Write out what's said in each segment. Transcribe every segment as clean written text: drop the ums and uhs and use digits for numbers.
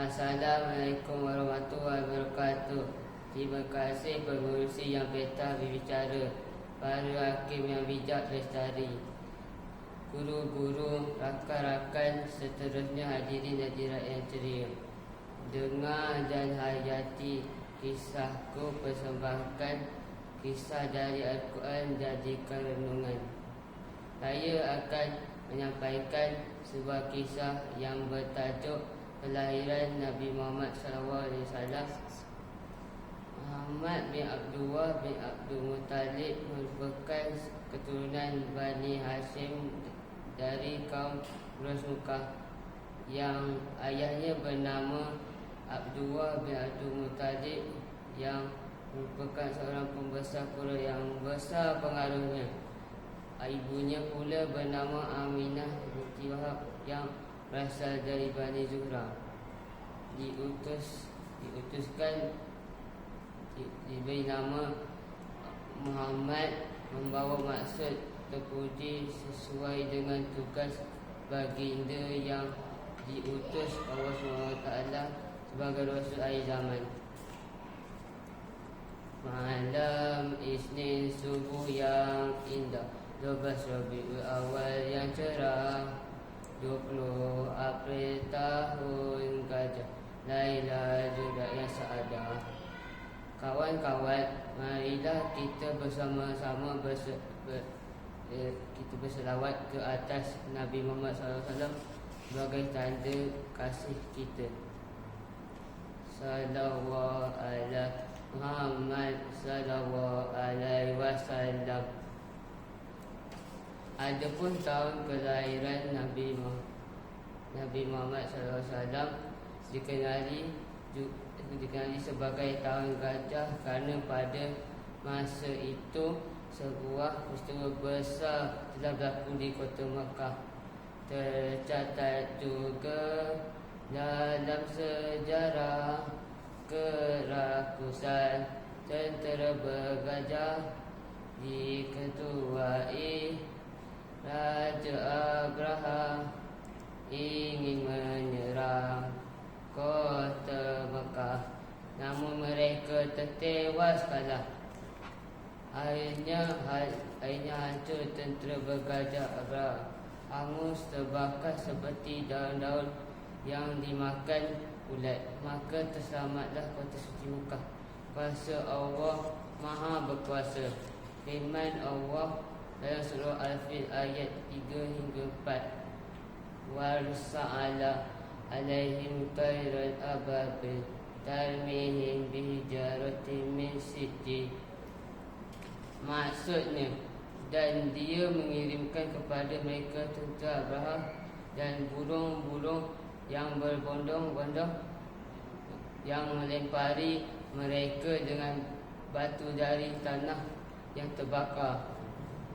Assalamualaikum warahmatullahi wabarakatuh. Terima kasih pengurusi yang petah berbicara, para hakim yang bijak lestari, guru-guru, rakan-rakan, seterusnya hadirin hadirat yang ceria. Dengar dan hayati kisahku, persembahkan kisah dari Al-Quran jadikan renungan. Saya akan menyampaikan sebuah kisah yang bertajuk kelahiran Nabi Muhammad SAW. Muhammad bin Abdullah bin Abdul Muttalib merupakan keturunan Bani Hashim dari kaum Quraisy Mekah, yang ayahnya bernama Abdullah bin Abdul Muttalib, yang merupakan seorang pembesar Quraisy yang besar pengaruhnya. Ibunya pula bernama Aminah binti Wahab, yang berasal dari Bani Zuhra. Diberi nama Muhammad, membawa maksud terpuji sesuai dengan tugas baginda yang diutus Allah SWT sebagai Rasul akhir zaman. Malam Isnin subuh yang indah, 12 Rabiul Awal yang cerah, 20 April tahun gajah, Laila juga yang saadah. Kawan-kawan, marilah kita bersama-sama kita berselawat ke atas Nabi Muhammad SAW sebagai tanda kasih kita. Sallallahu ala Muhammad sallallahu alaihi wasallam. Adapun tahun kelahiran Nabi Muhammad SAW dikenali sebagai tahun gajah kerana pada masa itu sebuah peristiwa besar telah berlaku di kota Makkah. Tercatat juga dalam sejarah kerakusan tentera bergajah diketuai Raja Abraha ingin menyerang kota Mekah, namun mereka tertewas kalah. Akhirnya hancur tentera bergajah Abraha, hangus terbakar seperti daun-daun yang dimakan ulat. Maka terselamatlah kota suci Mekah. Kuasa Allah Maha Berkuasa. Firman Allah dalam surah Al-Fil ayat 3 hingga 4. Warsa'ala alaihim tayran ababil tarmihim bihijaratin min sijjil. Maksudnya, dan dia mengirimkan kepada mereka tentera Abraha dan burung-burung yang berbondong-bondong yang melempari mereka dengan batu dari tanah yang terbakar.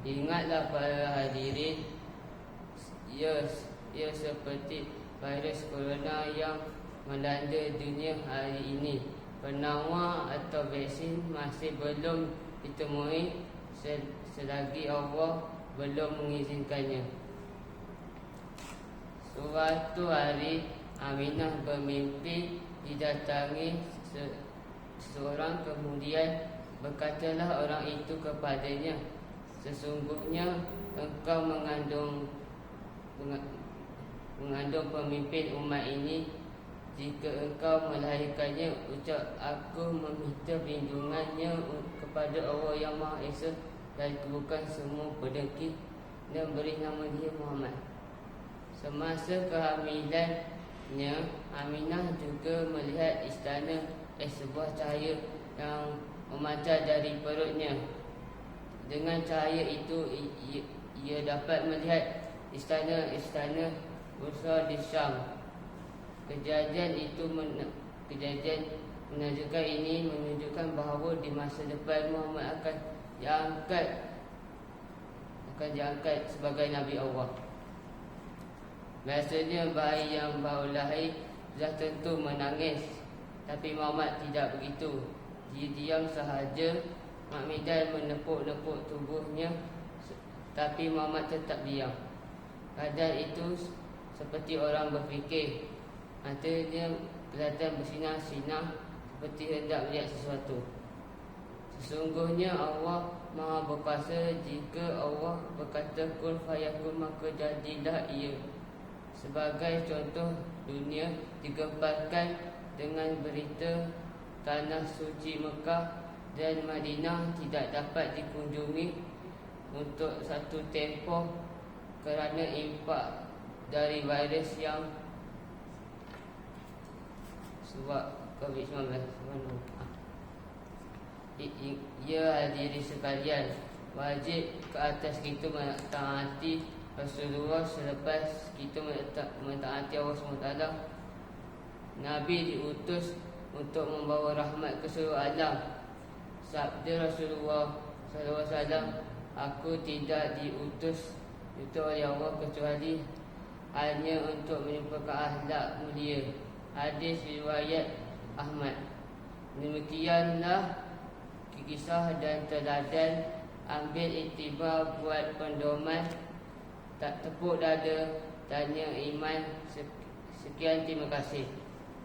Ingatlah para hadirin, ia seperti virus corona yang melanda dunia hari ini. Penawar atau vaksin masih belum ditemui selagi Allah belum mengizinkannya. Suatu hari Aminah bermimpi didatangi seorang, kemudian berkatalah orang itu kepadanya, sesungguhnya engkau mengandung pemimpin umat ini. Jika engkau melahirkannya, ucap aku meminta perlindungannya kepada Allah yang Maha Esa dan kebukan semua pendengki, dan beri nama dia Muhammad. Semasa kehamilannya, Aminah juga melihat istana sebuah cahaya yang memancar dari perutnya. Dengan cahaya itu ia dapat melihat istana-istana besar di Syam. Kejadian menunjukkan bahawa di masa depan Muhammad akan diangkat sebagai Nabi Allah. Biasanya bayi yang baru lahir sudah tentu menangis, tapi Muhammad tidak begitu. Dia diam sahaja. Makmidan menepuk-nepuk tubuhnya, tapi Muhammad tetap diam. Keadaan itu seperti orang berfikir, Matanya kelihatan bersinar-sinar seperti hendak melihat sesuatu. Sesungguhnya Allah Maha Berkuasa. Jika Allah berkata kun fayakun, maka jadilah ia. Sebagai contoh, dunia digemparkan dengan berita tanah suci Mekah dan Madinah tidak dapat dikunjungi untuk satu tempoh kerana impak dari virus yang sebab COVID-19. Ya hadirin sekalian, wajib ke atas kita mentaati Rasulullah selepas kita mentaati Allah SWT. Nabi diutus untuk membawa rahmat ke seluruh alam. Sabda Rasulullah SAW, aku tidak diutus itu oleh Allah kecuali hanya untuk menyebarkan akhlak mulia. Hadis riwayat Ahmad. Demikianlah kisah dan teladan. Ambil iktibar, buat pendoman, tak tepuk dada, tanya iman. Sekian, terima kasih.